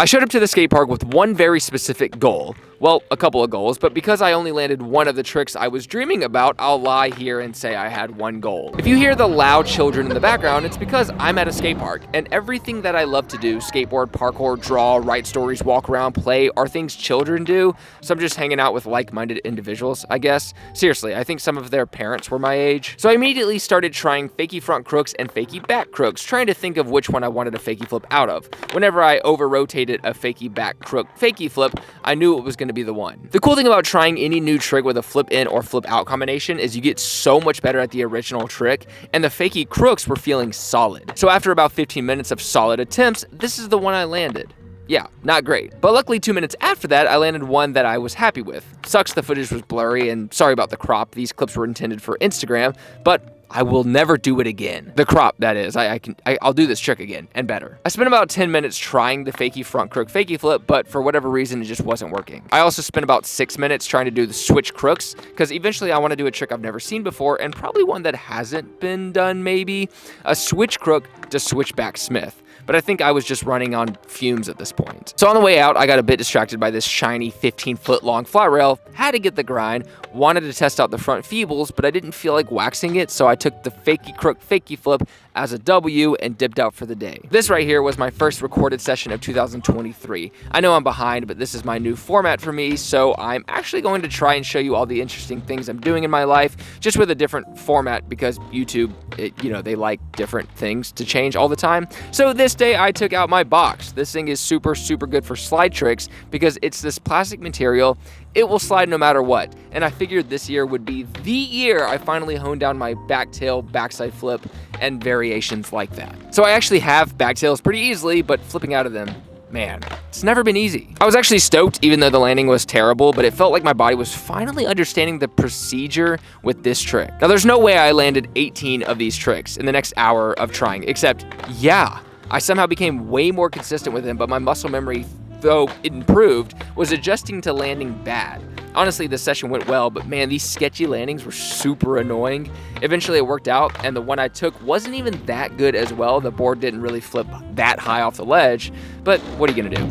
I showed up to the skate park with one very specific goal. Well, a couple of goals, but because I only landed one of the tricks I was dreaming about, I'll lie here and say I had one goal. If you hear the loud children in the background, it's because I'm at a skate park, and everything that I love to do, skateboard, parkour, draw, write stories, walk around, play, are things children do, so I'm just hanging out with like-minded individuals, I guess. Seriously, I think some of their parents were my age. So I immediately started trying fakie front crooks and fakie back crooks, trying to think of which one I wanted a fakie flip out of. Whenever I over-rotated a fakie back crook fakie flip, I knew it was going to be the one. The cool thing about trying any new trick with a flip in or flip out combination is you get so much better at the original trick, and the fakie crooks were feeling solid. So after about 15 minutes of solid attempts, this is the one I landed. Yeah, not great. But luckily 2 minutes after that, I landed one that I was happy with. Sucks the footage was blurry, and sorry about the crop. These clips were intended for Instagram, but I will never do it again. The crop, that is. I'll do this trick again, and better. I spent about 10 minutes trying the fakie front crook fakie flip, but for whatever reason, it just wasn't working. I also spent about 6 minutes trying to do the switch crooks, because eventually I want to do a trick I've never seen before, and probably one that hasn't been done maybe. A switch crook to switchback Smith. But I think I was just running on fumes at this point. So on the way out, I got a bit distracted by this shiny 15-foot long flat rail, had to get the grind, wanted to test out the front feebles, but I didn't feel like waxing it, so I took the fakie crook fakie flip as a W and dipped out for the day. This right here was my first recorded session of 2023. I know I'm behind, but this is my new format for me, so I'm actually going to try and show you all the interesting things I'm doing in my life, just with a different format, because YouTube, they like different things to change all the time. So this day I took out my box. This thing is super good for slide tricks because it's this plastic material. It will slide no matter what. And I figured this year would be the year I finally honed down my backtail, backside flip, and variations like that. So I actually have backtails pretty easily, but flipping out of them, man, it's never been easy. I was actually stoked even though the landing was terrible, but it felt like my body was finally understanding the procedure with this trick. Now there's no way I landed 18 of these tricks in the next hour of trying, except, yeah, I somehow became way more consistent with them, but my muscle memory, though it improved, was adjusting to landing bad. Honestly, the session went well, but man, these sketchy landings were super annoying. Eventually it worked out, and the one I took wasn't even that good as well. The board didn't really flip that high off the ledge, but what are you gonna do?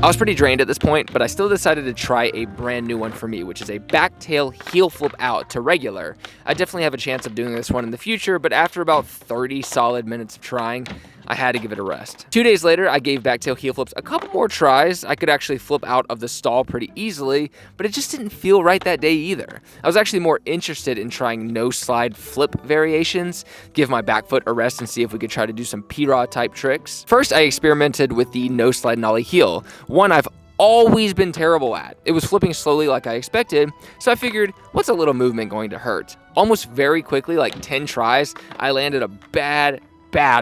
I was pretty drained at this point, but I still decided to try a brand new one for me, which is a backtail heel flip out to regular. I definitely have a chance of doing this one in the future, but after about 30 solid minutes of trying, I had to give it a rest. 2 days later, I gave backtail heel flips a couple more tries. I could actually flip out of the stall pretty easily, but it just didn't feel right that day either. I was actually more interested in trying no slide flip variations, give my back foot a rest and see if we could try to do some P-Raw type tricks. First, I experimented with the no slide nollie heel, one I've always been terrible at. It was flipping slowly like I expected, so I figured, what's a little movement going to hurt? Almost very quickly, like 10 tries, I landed a bad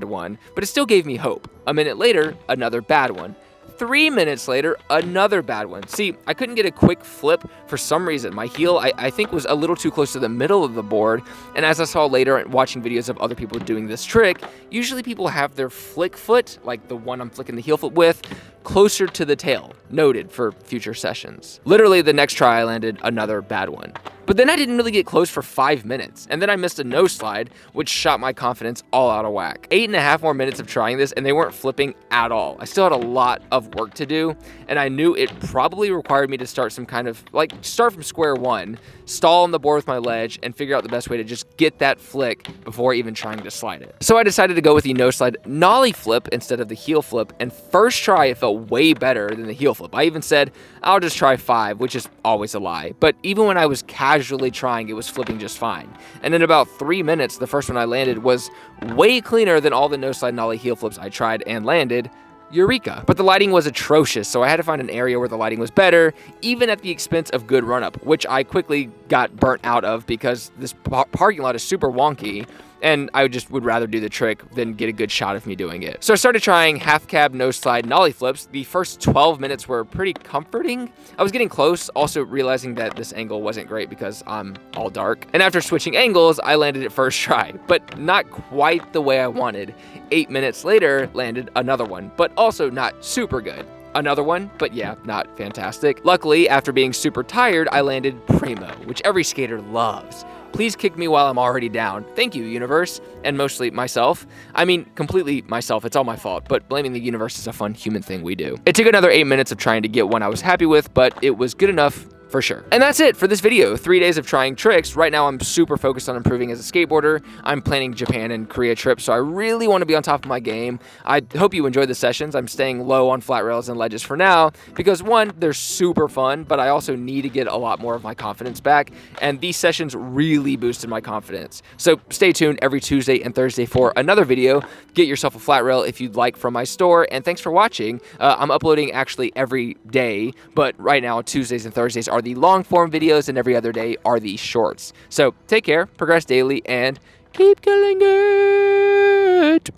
one, but it still gave me hope. A minute later, another bad one. 3 minutes later, another bad one. See, I couldn't get a quick flip for some reason. My heel, I think, was a little too close to the middle of the board, and as I saw later watching videos of other people doing this trick, usually people have their flick foot, like the one I'm flicking the heel foot with, closer to the tail, noted for future sessions. Literally, the next try I landed another bad one. But then I didn't really get close for 5 minutes, and then I missed a no slide, which shot my confidence all out of whack. 8.5 more minutes of trying this, and they weren't flipping at all. I still had a lot of work to do, and I knew it probably required me to start some kind of, start from square one, stall on the board with my ledge, and figure out the best way to just get that flick before even trying to slide it. So I decided to go with the no slide nollie flip instead of the heel flip, and first try it felt way better than the heel flip. I even said, I'll just try 5, which is always a lie. But even when I was casually trying, it was flipping just fine. And in about 3 minutes, the first one I landed was way cleaner than all the no slide nollie heel flips I tried and landed. Eureka. But the lighting was atrocious, so I had to find an area where the lighting was better, even at the expense of good run-up, which I quickly got burnt out of because this parking lot is super wonky. and I just would rather do the trick than get a good shot of me doing it. So I started trying half cab, nose slide, and ollie flips. The first 12 minutes were pretty comforting. I was getting close, also realizing that this angle wasn't great because I'm all dark. And after switching angles, I landed it first try, but not quite the way I wanted. 8 minutes later, landed another one, but also not super good. Another one, but yeah, not fantastic. Luckily, after being super tired, I landed primo, which every skater loves. Please kick me while I'm already down. Thank you, universe. And mostly myself. I mean, completely myself. It's all my fault, but blaming the universe is a fun human thing we do. It took another 8 minutes of trying to get one I was happy with, but it was good enough for sure. And that's it for this video. 3 days of trying tricks. Right now, I'm super focused on improving as a skateboarder. I'm planning Japan and Korea trips, so I really want to be on top of my game. I hope you enjoyed the sessions. I'm staying low on flat rails and ledges for now because one, they're super fun, but I also need to get a lot more of my confidence back, and these sessions really boosted my confidence. So stay tuned every Tuesday and Thursday for another video. Get yourself a flat rail if you'd like from my store, and thanks for watching. I'm uploading actually every day, but right now, Tuesdays and Thursdays are the long form videos and every other day are the shorts. So take care, progress daily, and keep killing it.